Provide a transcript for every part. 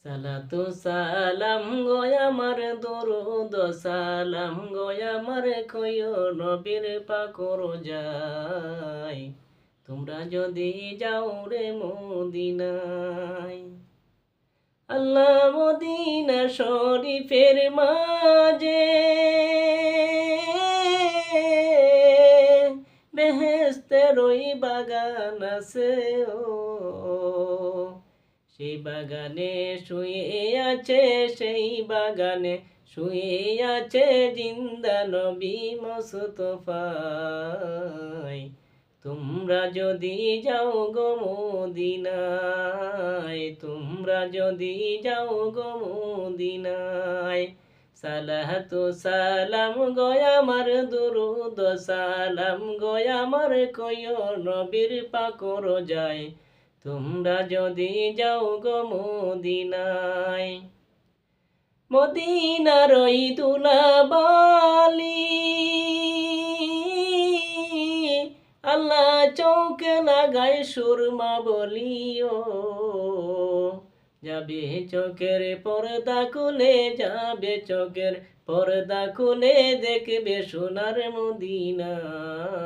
সালাতু সালাম গো আমার দরুদ সালাম গো আমার কইও নবীর পাকর যাই তোমরা যদি যাও রে মদিনায়। আল্লাহ মদিনা শরীফের মাঝে বেহেশতের ওই বাগান আছে ও, সেই বাগানে শুয়ে আছে, সেই বাগানে শুয়ে আছে জিন্দা নবী মুস্তাফায়। তোমরা যদি যাও গো মদিনায়, তোমরা যদি যাও গো মদিনায়। সালাতু সালাম গো আমার দুরুদ সালাম গো আমার কইও নবীর পাকর যায় তোমরা যদি যাও গো মদিনায়। মদিনার ওই দুলাবালি আল্লাহ চৌকে লাগায় সুরমা বলিও, যাবে চোখের পর্দা খুলে, যাবে চোখের পর্দা খুলে দেখবে সোনার মদিনায়।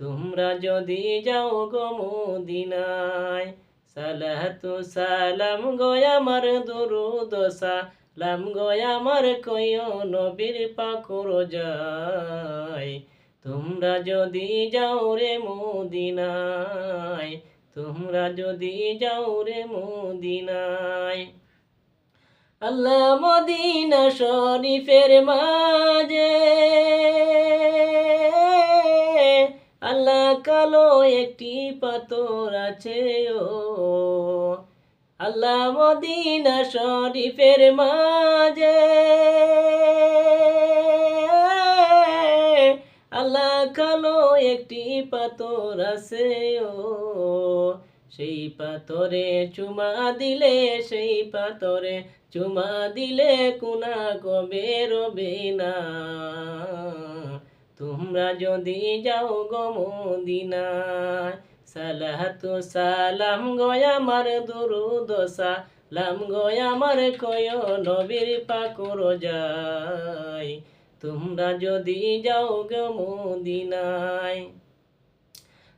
তোমরা যদি যাও গো মদিনায়। সালাতু সালাম গো আমার দুরুদ সালাম গো আমার কইও নবীর পাকর যায় তোমরা যদি যাও রে মদিনায়, তোমরা যদি যাও রে মদিনায়। আল্লাহ মদিনা শরীফের মাঝে আল্লাহ কালো একটি পাথর আছে ও, আল্লাহ মদিনা শরীফের মাঝে আল্লাহ কালো একটি পাথর আছে ও, সেই পাথরে চুমা দিলে, সেই পাথরে চুমা দিলে কুনা কবে রবে না। তোমরা যদি যাও গো মদিনায়। সালাতু সালাম গো আমার দুরুদ সালাম গো আমার কইও নবীর পাকর যায় তোমরা যদি যাও গো মদিনায়।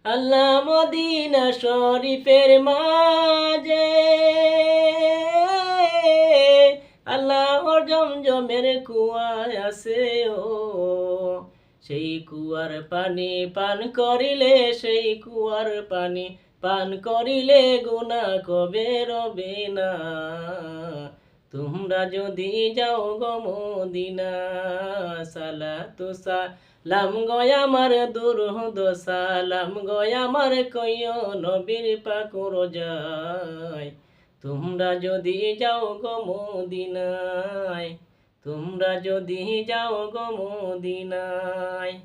আল্লাহ মদিনা শরীফের মাঝে আল্লাহ জমজমের কুয়া আছে ও, সেই কুয়ার পানি পান করিলে, সেই কুয়ার পানি পান করিলে গুনাহ কবে রবে না। তোমরা যদি যাও গো মদিনা। সালাতু সালাম গো আমার দুরুদ সালাম গো আমার কইও নবীর পাকর যায় তোমরা যদি যাও গো মদিনায়, তোমরা যদি যাও গো মদিনায়।